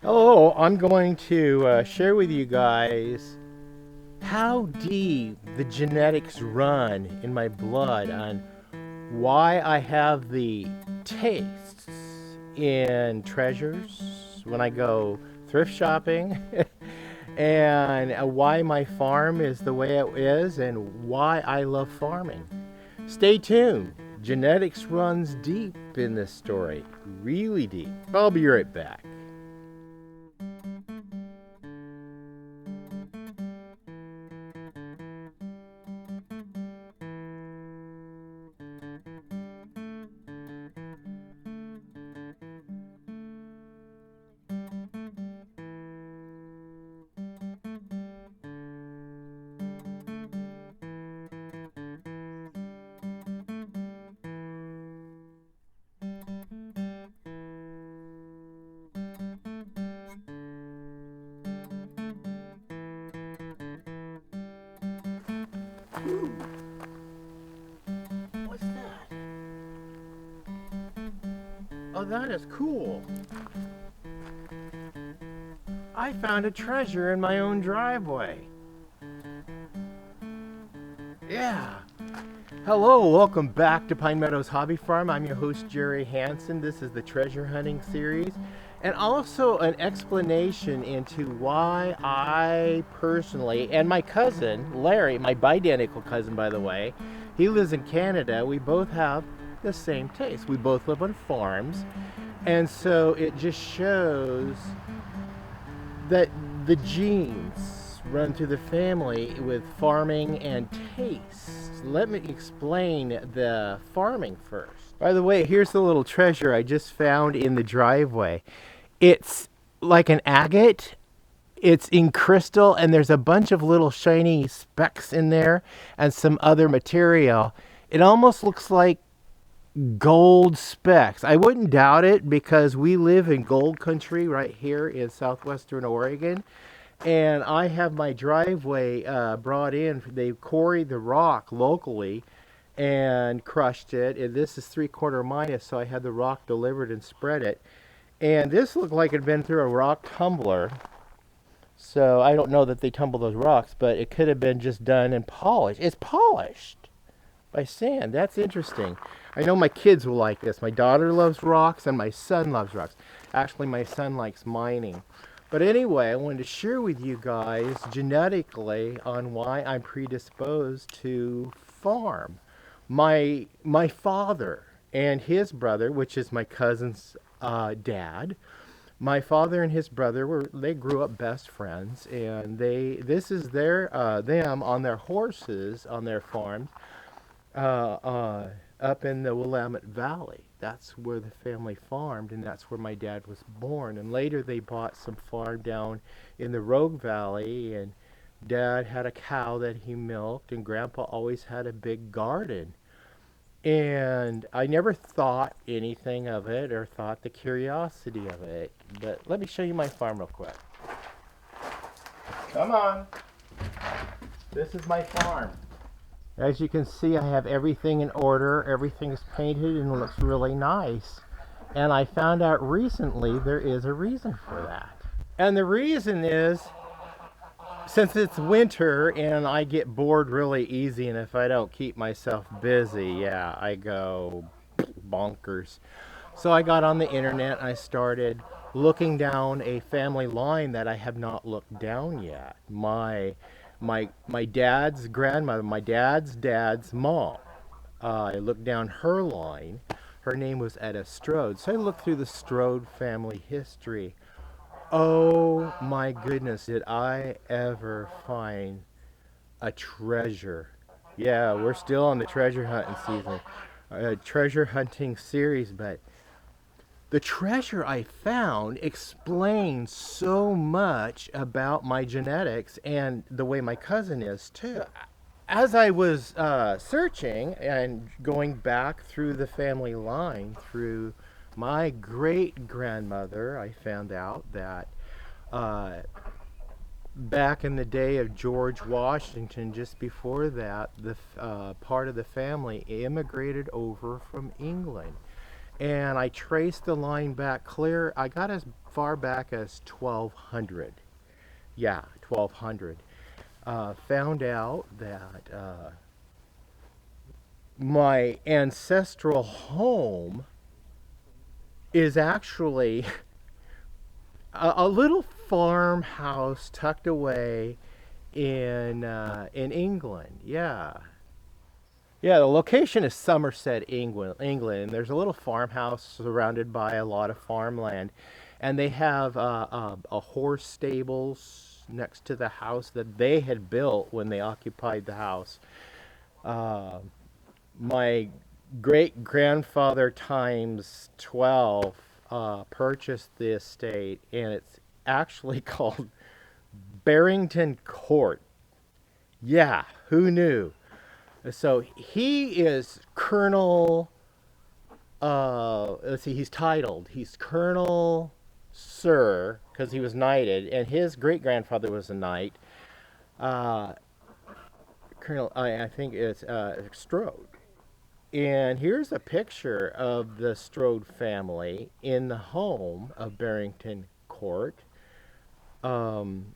Hello, I'm going to share with you guys how deep the genetics run in my blood on why I have the tastes in treasures when I go thrift shopping, and why my farm is the way it is, and why I love farming. Stay tuned. Genetics runs deep in this story, really deep. I'll be right back. What's that? Oh, that is cool. I found a treasure in my own driveway. Yeah. Hello, welcome back to Pine Meadows Hobby Farm. I'm your host, Jerry Hansen. This is the treasure hunting series, and also an explanation into why I personally, and my cousin, Larry, my bidentical cousin, by the way, he lives in Canada. We both have the same taste. We both live on farms, and so it just shows that the genes run through the family with farming and taste. Let me explain the farming first. By the way, here's the little treasure I just found in the driveway. It's like an agate. It's in crystal, and there's a bunch of little shiny specks in there and some other material. It almost looks like gold specks. I wouldn't doubt it because we live in gold country right here in southwestern Oregon. And I have my driveway brought in. They quarried the rock locally and crushed it. And this is 3/4 minus, so I had the rock delivered and spread it. And this looked like it had been through a rock tumbler. So I don't know that they tumble those rocks, but it could have been just done and polished. It's polished by sand. That's interesting. I know my kids will like this. My daughter loves rocks and my son loves rocks. Actually, my son likes mining. But anyway, I wanted to share with you guys genetically on why I'm predisposed to farm. My father and his brother, which is my cousin's dad, my father and his brother they grew up best friends, and this is their them on their horses on their farm up in the Willamette Valley. That's where the family farmed, and that's where my dad was born. And later they bought some farm down in the Rogue Valley, and dad had a cow that he milked, and grandpa always had a big garden. And I never thought anything of it or thought the curiosity of it. But let me show you my farm real quick. Come on. This is my farm. As you can see, I have everything in order. Everything is painted and looks really nice. And I found out recently there is a reason for that. And the reason is, since it's winter and I get bored really easy, and if I don't keep myself busy, yeah, I go bonkers. So I got on the internet and I started looking down a family line that I have not looked down yet. My dad's grandmother, my dad's mom. I looked down her line. Her name was Etta Strods. So I looked through the Strode family history. Oh my goodness, did I ever find a treasure? Yeah, we're still on the treasure hunting season, treasure hunting series, but the treasure I found explains so much about my genetics and the way my cousin is too. As I was searching and going back through the family line, through my great grandmother, I found out that uh, back in the day of George Washington, just before that, the part of the family immigrated over from England. And I traced the line back clear. I got as far back as 1200. Yeah, 1200. Found out that my ancestral home is actually a little farmhouse tucked away in England. Yeah. Yeah, the location is Somerset, England. England. There's a little farmhouse surrounded by a lot of farmland, and they have a horse stables next to the house that they had built when they occupied the house. Uh, my great grandfather times 12 purchased the estate, and it's actually called Barrington Court. Yeah, who knew? So he is Colonel, let's see, he's titled. He's Colonel Sir, because he was knighted, and his great grandfather was a knight. Uh, Colonel, I think it's Strode. And here's a picture of the Strode family in the home of Barrington Court, um,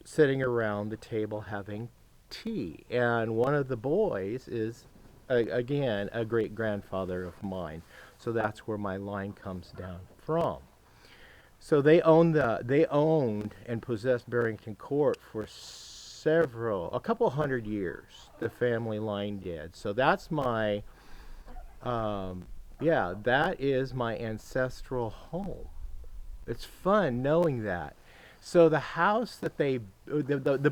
sitting around the table having tea. And one of the boys is, again, a great grandfather of mine. So that's where my line comes down from. So they owned and possessed Barrington Court for a couple hundred years. The family line did. So that's my, yeah, that is my ancestral home. It's fun knowing that. So the house that the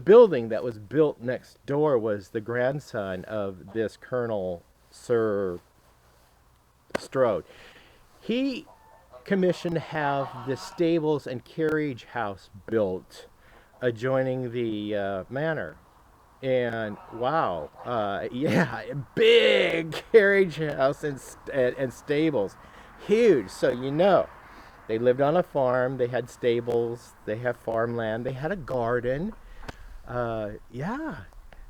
building that was built next door was the grandson of this Colonel Sir Strode. He commissioned to have the stables and carriage house built adjoining the manor. And wow, yeah, big carriage house and stables, huge. So they lived on a farm. They had stables. They had farmland. They had a garden. Yeah,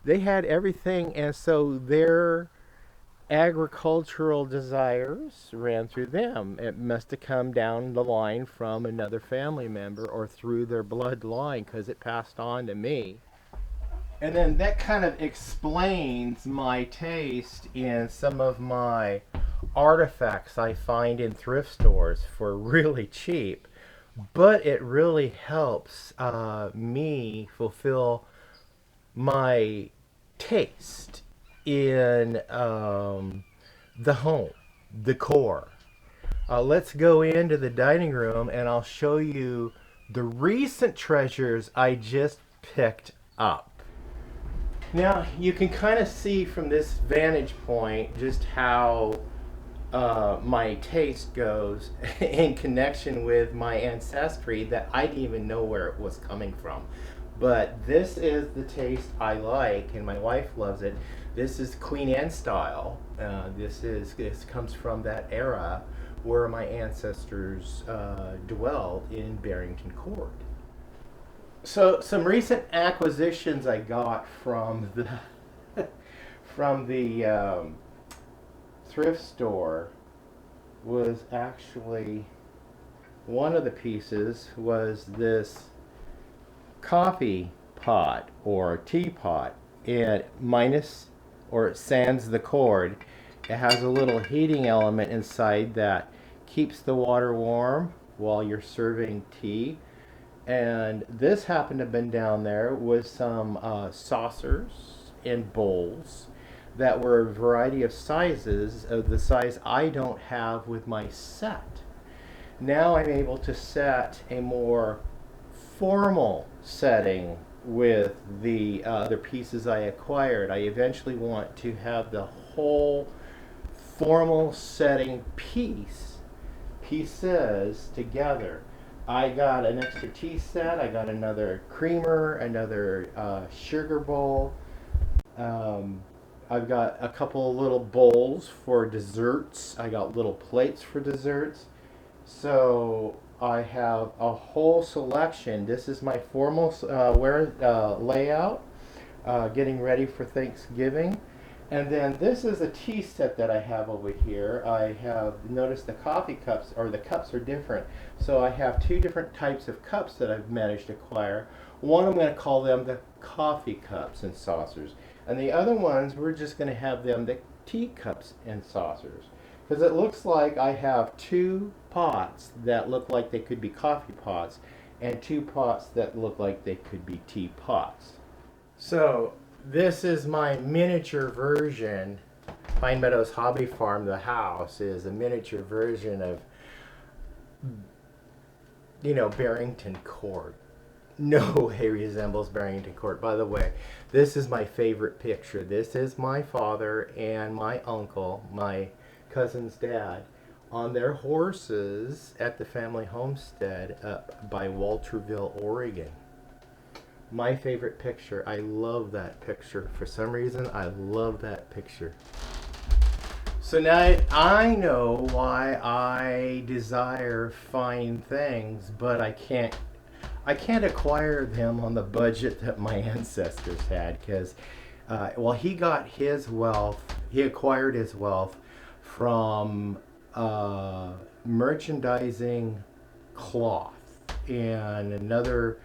they had everything. And so their agricultural desires ran through them. It must have come down the line from another family member or through their bloodline because it passed on to me. And then that kind of explains my taste in some of my artifacts I find in thrift stores for really cheap. But it really helps me fulfill my taste in the home, decor. Let's go into the dining room and I'll show you the recent treasures I just picked up. Now, you can kind of see from this vantage point just how my taste goes in connection with my ancestry that I didn't even know where it was coming from. But this is the taste I like, and my wife loves it. This is Queen Anne style. This comes from that era where my ancestors dwelled in Barrington Court. So some recent acquisitions I got from the from the thrift store was actually one of the pieces was this coffee pot or teapot, and minus or sans the cord, it has a little heating element inside that keeps the water warm while you're serving tea. And this happened to have been down there with some saucers and bowls that were a variety of sizes of the size I don't have with my set. Now I'm able to set a more formal setting with the other pieces I acquired. I eventually want to have the whole formal setting pieces together. I got an extra tea set. I got another creamer, another sugar bowl. I've got a couple of little bowls for desserts. I got little plates for desserts. So I have a whole selection. This is my formal layout, getting ready for Thanksgiving. And then this is a tea set that I have over here. I have noticed the coffee cups, or the cups, are different. So I have two different types of cups that I've managed to acquire. One, I'm going to call them the coffee cups and saucers. And the other ones, we're just going to have them the tea cups and saucers. Because it looks like I have two pots that look like they could be coffee pots, and two pots that look like they could be tea pots. So this is my miniature version. Pine Meadows Hobby Farm, the house, is a miniature version of, you know, Barrington Court. No way resembles Barrington Court. By the way, this is my favorite picture. This is my father and my uncle, my cousin's dad, on their horses at the family homestead up by Walterville, Oregon. My favorite picture. I love that picture. For some reason, I love that picture. So now I know why I desire fine things, but I can't acquire them on the budget that my ancestors had, because well, he acquired his wealth from merchandising cloth, and another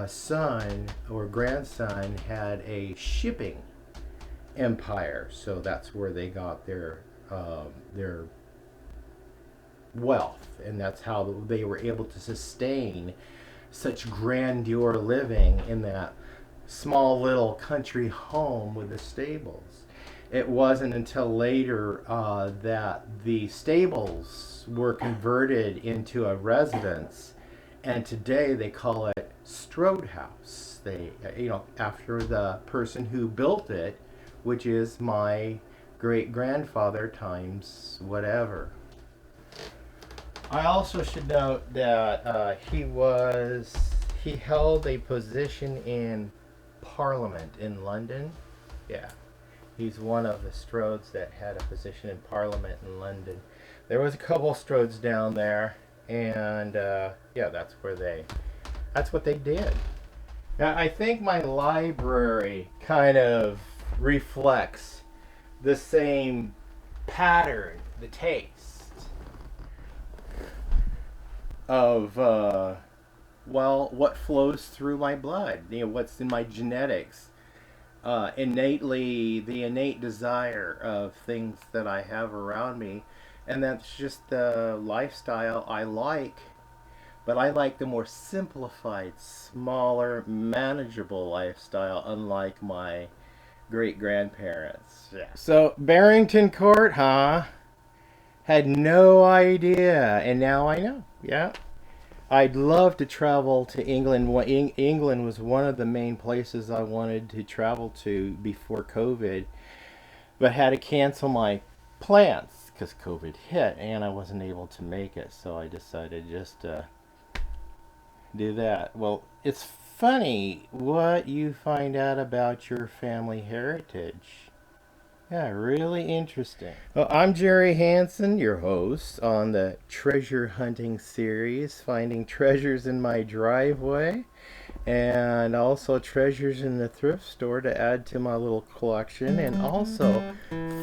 son or grandson had a shipping empire, so that's where they got their wealth, and that's how they were able to sustain such grandeur living in that small little country home with the stables. It wasn't until later that the stables were converted into a residence, and today they call it Strode House. They, you know, after the person who built it, which is my great-grandfather times whatever. I also should note that he held a position in Parliament in London. Yeah, he's one of the Strods that had a position in Parliament in London. There was a couple Strods down there, and yeah, that's what they did. Now, I think my library kind of reflects the same pattern, the taste of well, what flows through my blood, you know, what's in my genetics, the innate desire of things that I have around me, and that's just the lifestyle I like. But I like the more simplified, smaller, manageable lifestyle, unlike my great-grandparents. Yeah. So, Barrington Court, huh? Had no idea, and now I know. Yeah. I'd love to travel to England. England was one of the main places I wanted to travel to before COVID, but had to cancel my plans because COVID hit, and I wasn't able to make it, so I decided just to do that. Well, it's funny what you find out about your family heritage. Yeah, really interesting. Well, I'm Jerry Hansen, your host on the treasure hunting series, finding treasures in my driveway and also treasures in the thrift store to add to my little collection, and also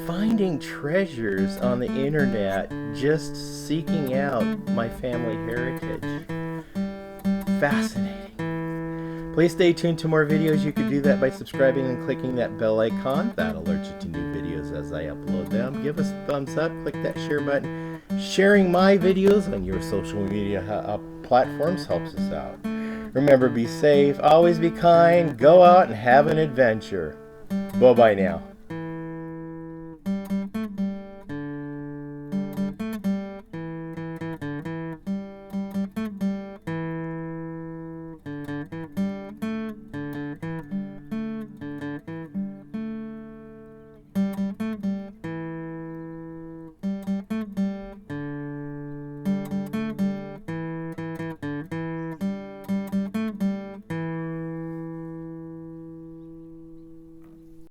finding treasures on the internet, just seeking out my family heritage. Fascinating. Please stay tuned to more videos. You can do that by subscribing and clicking that bell icon. That'll alert you to new videos as I upload them. Give us a thumbs up, click that share button. Sharing my videos on your social media platforms helps us out. Remember, be safe, always be kind, go out and have an adventure. Bye-bye now.